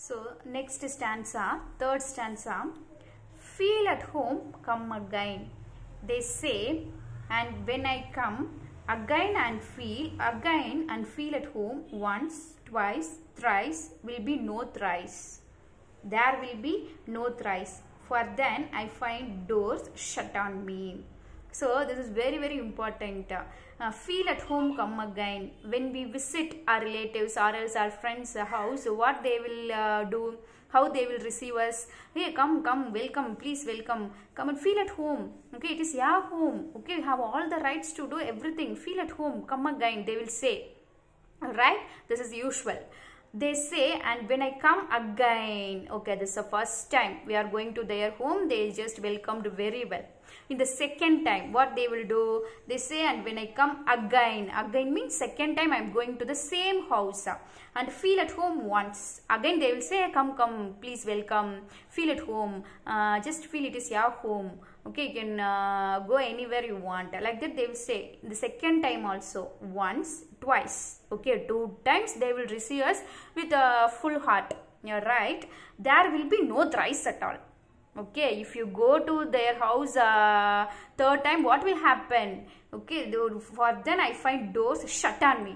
So next stanza, third stanza. Feel at home, come again. They say, and when I come again and feel at home, once, twice, thrice will be no thrice. There will be no thrice. For then I find doors shut on me. So this is very, very important. Feel at home, come again. When we visit our relatives or else our friends' house, what they will do, how they will receive us. Hey, come, welcome, please welcome. Come and feel at home. Okay, it is your home. Okay, you have all the rights to do everything. Feel at home, come again, they will say. Alright, this is usual. They say, and when I come again, okay, this is the first time we are going to their home, they just welcomed very well. In the second time, what they will do, they say, and when I come again means second time I am going to the same house, and feel at home once. Again they will say, come, please welcome, feel at home, just feel it is your home. Okay, you can go anywhere you want. Like that they will say. The second time also, once, twice. Okay, 2 times they will receive us with a full heart. You're right. There will be no thrice at all. Okay, if you go to their house third time, what will happen? Okay, for then I find doors shut on me.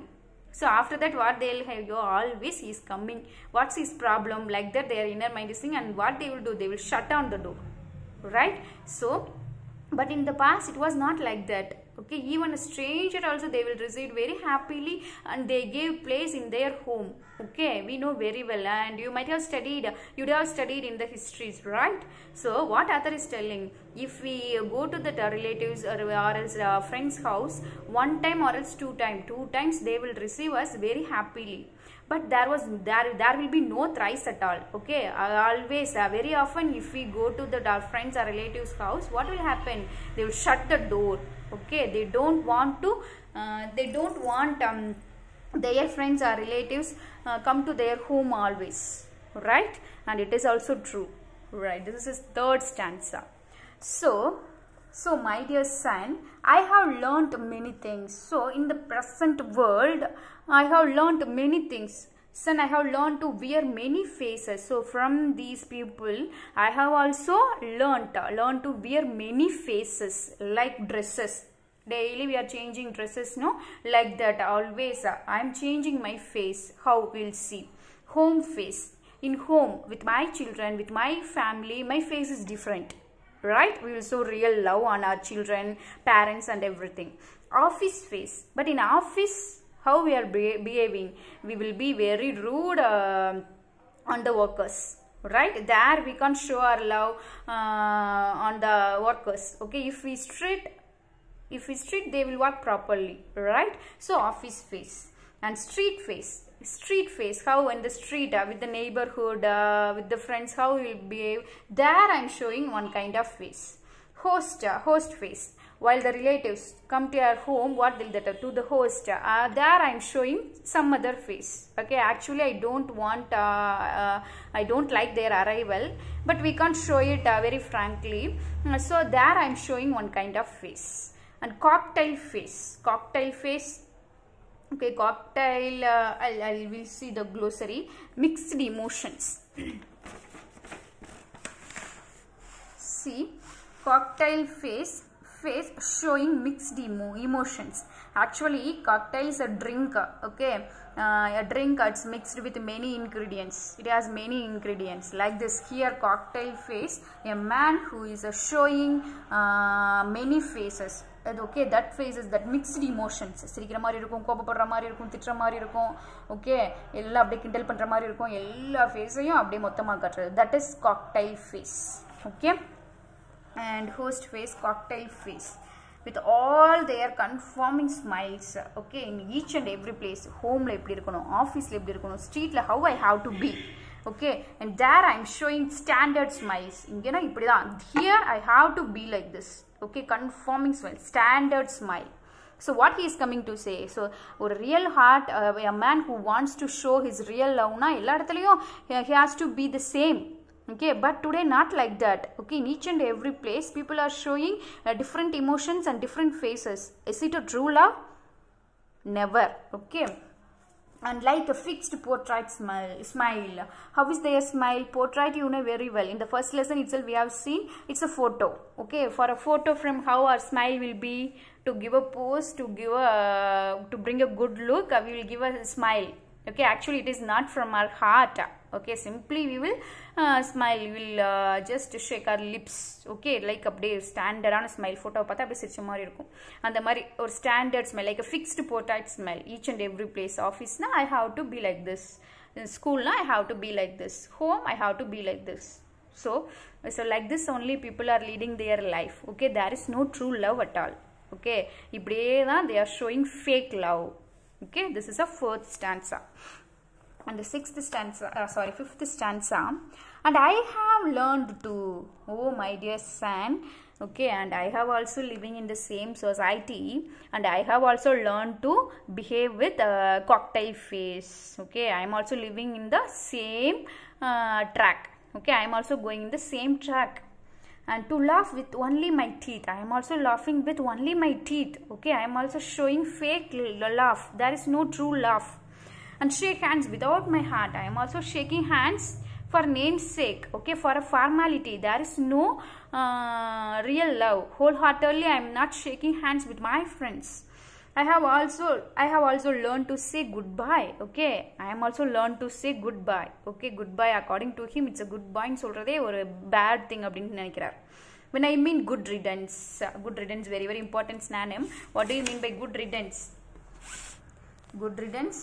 So after that, what they will have, you always he is coming. What's his problem? Like that, their inner mind is saying, and what they will do, they will shut down the door. Right? So, but in the past, it was not like that. Okay, even a stranger also they will receive very happily, and they gave place in their home. Okay, we know very well, and you might have studied, in the histories, right? So what author is telling, if we go to the relatives or else friend's house 1 time or else 2 times they will receive us very happily. But there will be no thrice at all. Okay, always very often if we go to the friends or relatives house, what will happen? They will shut the door. Okay, they don't want their friends or relatives come to their home always, right? And it is also true, right? This is his third stanza. So my dear son, I have learnt many things. So in the present world, I have learnt many things. Son, I have learned to wear many faces. So from these people, I have also learned to wear many faces, like dresses. Daily we are changing dresses, no? Like that always. I am changing my face. How? We'll see. Home face. In home, with my children, with my family, my face is different. Right? We will show real love on our children, parents and everything. Office face. But in office, how we are behaving? We will be very rude on the workers. Right? There we can't show our love on the workers. Okay? If we treat, they will work properly. Right? So office face. And street face. Street face, how in the street with the neighborhood, with the friends, how we will behave. There I am showing one kind of face. Host face. While the relatives come to our home, what will that to the host? There I am showing some other face. Okay, actually I don't like their arrival, but we can't show it very frankly. So there I am showing one kind of face. And cocktail face. Okay, cocktail, I will see the glossary. Mixed emotions. See, cocktail face showing mixed emotions. Actually, cocktail is a drink, okay. A drink, it's mixed with many ingredients. It has many ingredients. Like this here, cocktail face, a man who is showing many faces. Okay, that face is that mixed emotions. சிரிக்கிற மாதிரி இருக்கும், கோபப்படுற மாதிரி இருக்கும், திட்டுற மாதிரி இருக்கும். Okay, எல்லாம் அப்படியே கிண்டல் பண்ற மாதிரி இருக்கும். எல்லா ஃபேஸையும் அப்படியே மொத்தமா காட்டுறது. That is cocktail face. Okay, and host face, cocktail face, with all their conforming smiles. Okay, in each and every place. Home la eppadi irukanum, office la eppadi irukanum, street la how I have to be. Okay, and there I am showing standard smiles. Ingena ipdi dhaan. Here I have to be like this. Okay, conforming smile, standard smile. So what he is coming to say? So a real heart, a man who wants to show his real love na ella edathiliyum he has to be the same. Okay, but today not like that. Okay, in each and every place people are showing different emotions and different faces. Is it a true love? Never. Okay, and like a fixed portrait smile. How is their smile? Portrait, you know very well. In the first lesson itself we have seen it's a photo. Okay, for a photo frame, how our smile will be, to give a pose, to bring a good look, we will give a smile. Okay, actually it is not from our heart. Okay, simply we will smile, we will just shake our lips. Okay, like a standard on a smile photo பார்த்தா அப்படியே சிரிச்ச மாதிரி இருக்கும். அந்த மாதிரி ஒரு standard smile, like a fixed portrait smile. Each and every place. Office na I have to be like this. In school na I have to be like this. Home I have to be like this. So like this only people are leading their life. Okay, there is no true love at all. Okay, இப்படியே தான் they are showing fake love. Okay, this is a fourth stanza. And the fifth stanza. And I have learned to, oh my dear son, okay, and I have also living in the same society, and I have also learned to behave with a cocktail face. Okay, I am also living in the same track. Okay, I am also going in the same track. And to laugh with only my teeth. I am also laughing with only my teeth. Okay, I am also showing fake laugh. There is no true laugh. And shake hands without my heart. I am also shaking hands for name's sake. Okay, for a formality. There is no real love. Wholeheartedly, I am not shaking hands with my friends. I have also learned to say goodbye. Okay, I am also learned to say goodbye. Okay, goodbye according to him it's a goodbye ன்னு சொல்றதே ஒரு bad thing அப்படினு நினைக்கிறார். When I mean good riddance very very important synonym. What do you mean by good riddance? Good riddance,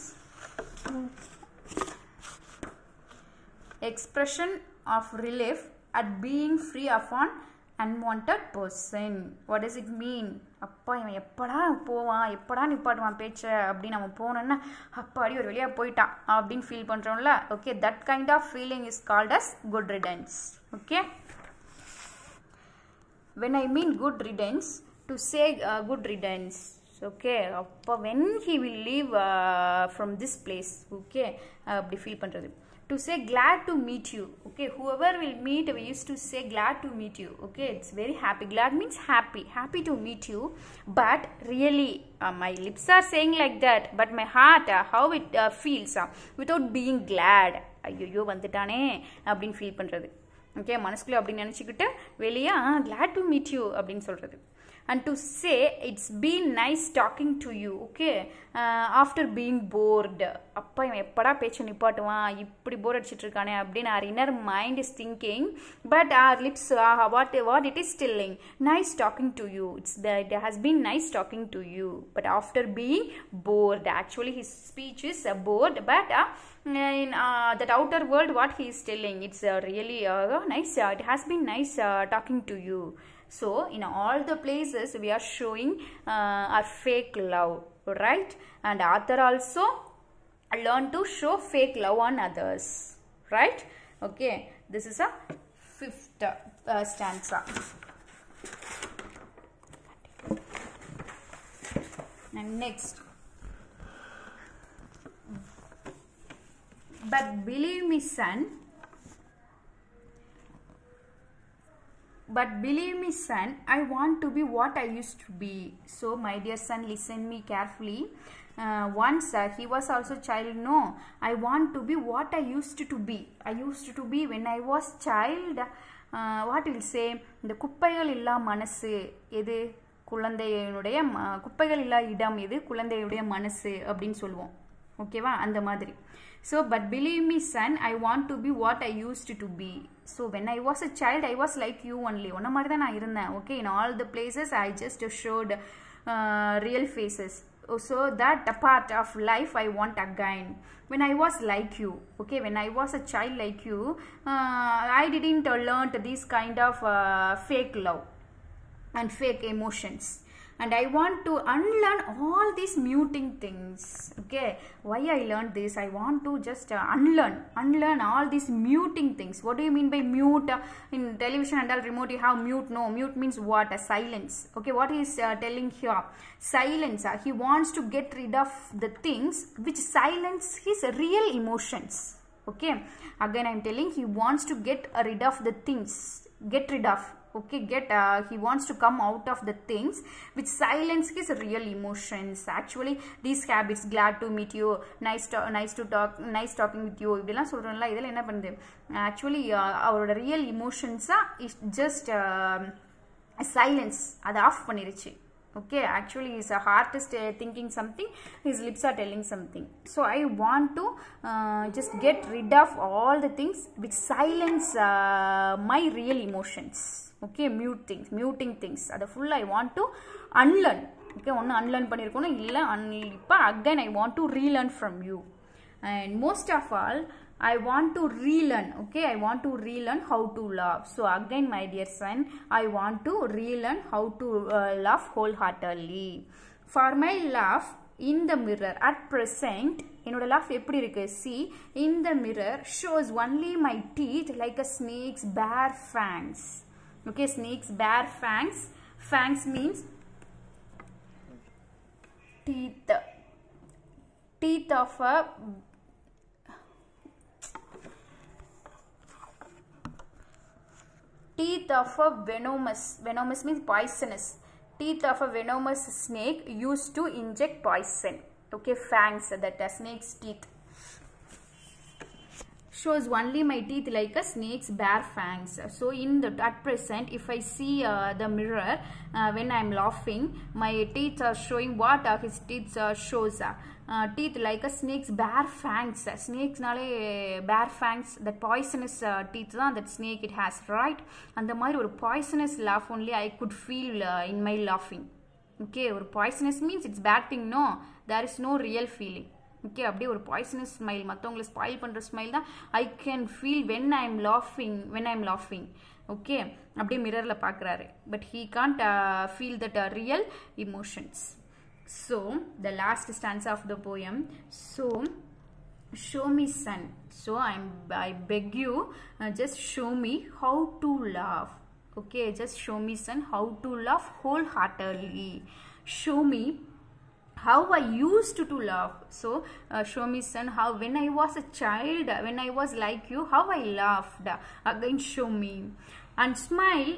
expression of relief at being free of an unwanted person. What does it mean? அப்பா இவன் எப்படா போவான், எப்படா நிப்பாட்டுவான் பேச்சை அப்படின்னு நம்ம போனோன்னா அப்பாடி ஒரு வழியாக போயிட்டான் அப்படின்னு ஃபீல் பண்ணுறோம்ல. Okay, that kind of feeling is called as good riddance. Okay, when I mean good riddance, to say good riddance. Okay, அப்போ when he will leave from this place. Okay, அப்படி ஃபீல் பண்ணுறது. To say glad to meet you. Okay, whoever will meet, we used to say glad to meet you. Okay, it's very happy. Glad means happy to meet you. But really my lips are saying like that, but my heart how it feels without being glad. ஐயோ வந்துட்டானே அப்படின்னு feel பண்ணுறது. Okay, மனசுக்குள்ளே அப்படின்னு நினச்சிக்கிட்டு வெளியே glad to meet you அப்படின்னு சொல்கிறது. And to say it's been nice talking to you. Okay, after being bored. அப்பா இவன் எப்படா பேச்சு நிப்பாட்டுவான், இப்படி போர் அடிச்சிட்டு இருக்கானே அப்படின்னு our inner mind is thinking, but our lips what it is telling, nice talking to you. It has been nice talking to you, but after being bored. Actually his speech is bored, but in that outer world what he is telling, it's really nice, it has been nice talking to you. So in all the places we are showing our fake love, right? And author also learn to show fake love on others, right? Okay, this is a fifth stanza. And next, but believe me son, I want to be what I used to be. So my dear son, listen me carefully. Once he was also child. No, I want to be what I used to be. I used to be when I was child. What will say, இந்த குப்பைகள் இல்லா மனசு எது, குழந்தையுடைய குப்பைகள் இல்லா இடம் எது, குழந்தையுடைய மனசு அப்படின்னு சொல்லுவோம். ஓகேவா, அந்த மாதிரி. So but believe me son, I want to be what I used to be. So when I was a child I was like you only. ஒன்ன மாதிரி தான் நான் இருந்தேன். Okay, in all the places I just showed real faces. So that part of life I want again. When I was like you, okay, when I was a child like you, I didn't learn this kind of fake love and fake emotions. And I want to unlearn all these muting things. Okay, why I learned this? I want to just unlearn all these muting things. What do you mean by mute? In television and all remote you have mute. No, mute means what? A silence. Okay, what he is telling here? Silence. He wants to get rid of the things which silence his real emotions. Okay, again I am telling, he wants to get rid of the things get rid of. Okay, he wants to come out of the things which silence his real emotions. Actually, these habits, glad to meet you, nice to talk, nice talking with you, இதெல்லாம் சொல்றோம்ல, இதெல்லாம் என்ன பண்ணுது, actually அவரோட real emotions is just silence, அது of பண்ணிருச்சு. Okay, actually his heart is thinking something, his lips are telling something. So I want to just get rid of all the things which silence my real emotions. Okay, muting things, அது full I want to unlearn. Okay, ஒன்னு unlearn பண்ணிருக்கணும், இல்ல இப்ப again I want to relearn from you. And most of all I want to relearn. Okay, I want to relearn how to love. So again, my dear son, I want to relearn how to love wholeheartedly. For my love in the mirror at present, என்னோட love எப்படி இருக்கு, see, in the mirror shows only my teeth like a snake's bare fangs. Okay, snake's bare fangs. Fangs means teeth of a venomous means poisonous. Teeth of a venomous snake used to inject poison. Okay, fangs, that snake's teeth shows only my teeth like a snake's bare fangs. So at present, if I see the mirror when I am laughing, my teeth are showing what his teeth shows. Teeth like a snake's bare fangs. Snakes nale bare fangs, that poisonous teeth that snake it has, right? And the மாதிரி ஒரு poisonous laugh only I could feel in my laughing. Okay, ஒரு poisonous means it's bad thing, no, there is no real feeling. Okay, அப்படியே ஒரு poisonous smile, மற்றவங்களை spoil பண்ணுற smile தான் I can feel when I am laughing. Okay, அப்படியே மிரரில் பார்க்குறாரு, but he can't feel that real emotions. So the last stanza of the poem. So show me, son. So I beg you, just show me how to love. Okay, just show me, son, how to love wholeheartedly. Show me how I used to love. So show me, son, how when I was a child, when I was like you, how I laughed. Again show me. And smile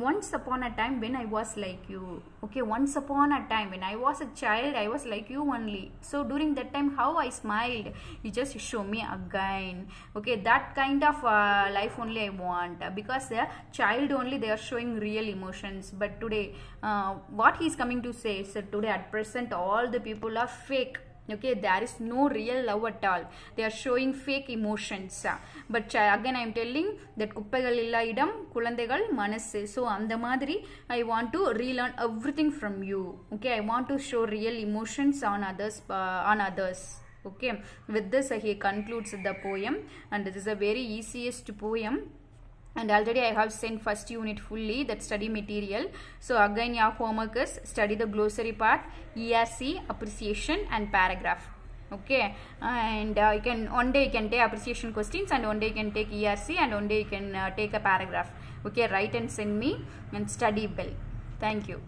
once upon a time when I was like you. Okay, once upon a time when I was a child, I was like you only. So during that time how I smiled, you just show me again. Okay, that kind of life only I want, because the child only they are showing real emotions. But today what he is coming to say is that today at present all the people are fake. Okay, there is no real love at all, they are showing fake emotions. But again I am telling that குப்பைகள் இல்லா இடம் குழந்தைகள் மனசு. So அந்த மாதிரி I want to relearn everything from you. Okay, I want to show real emotions on others. Okay, with this he concludes the poem, and this is a very easiest poem. And already I have sent first unit fully, that study material. So again your homework is study the glossary part, ERC, appreciation and paragraph. Okay, and one day you can take appreciation questions, and one day you can take ERC, and one day you can take a paragraph. Okay, write and send me, and study well. Thank you.